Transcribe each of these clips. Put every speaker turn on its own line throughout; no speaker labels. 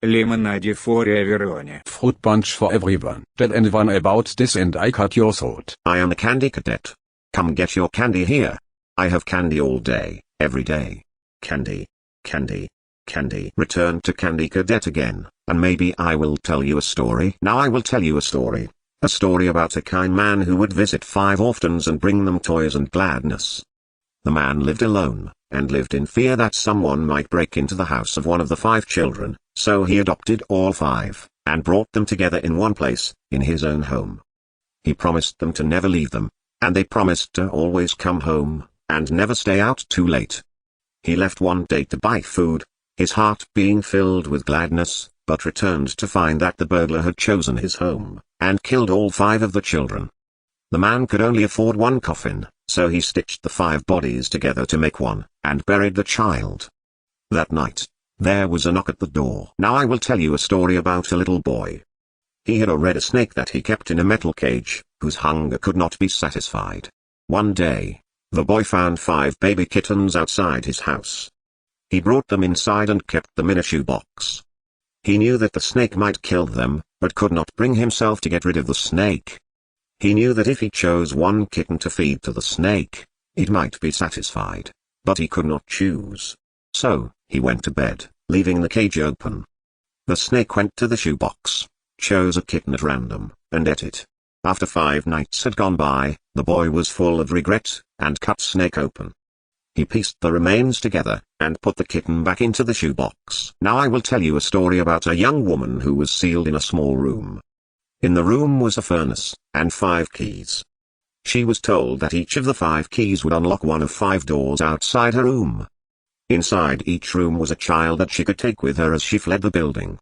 Lemonade for everyone.
Fruit punch for everyone. Tell anyone about this and I cut your throat.
I am a candy cadet. Come get your candy here. I have candy all day, every day. Candy. Candy. Candy. Return to Candy Cadet again, and maybe I will tell you a story. Now I will tell you a story. A story about a kind man who would visit 5 orphans and bring them toys and gladness. The man lived alone, and lived in fear that someone might break into the house of one of the 5 children, so he adopted all 5, and brought them together in one place, in his own home. He promised them to never leave them, and they promised to always come home, and never stay out too late. He left one day to buy food, his heart being filled with gladness, but returned to find that the burglar had chosen his home, and killed all 5 of the children. The man could only afford one coffin, so he stitched the 5 bodies together to make one, and buried the child. That night, there was a knock at the door. Now I will tell you a story about a little boy. He had a red snake that he kept in a metal cage, whose hunger could not be satisfied. One day, the boy found 5 baby kittens outside his house. He brought them inside and kept them in a shoebox. He knew that the snake might kill them, but could not bring himself to get rid of the snake. He knew that if he chose one kitten to feed to the snake, it might be satisfied, but he could not choose. So, he went to bed, leaving the cage open. The snake went to the shoebox, chose a kitten at random, and ate it. After 5 nights had gone by, the boy was full of regret, and cut snake open. He pieced the remains together, and put the kitten back into the shoebox. Now I will tell you a story about a young woman who was sealed in a small room. In the room was a furnace, and 5 keys. She was told that each of the 5 keys would unlock one of 5 doors outside her room. Inside each room was a child that she could take with her as she fled the building.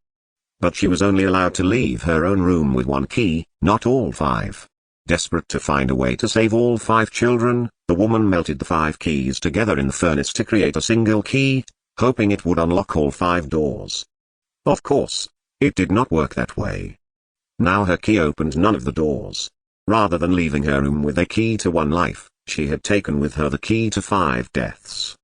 But she was only allowed to leave her own room with 1 key, not all 5. Desperate to find a way to save all 5 children, the woman melted the 5 keys together in the furnace to create a single key, hoping it would unlock all 5 doors. Of course, it did not work that way. Now her key opened none of the doors. Rather than leaving her room with a key to 1 life, she had taken with her the key to 5 deaths.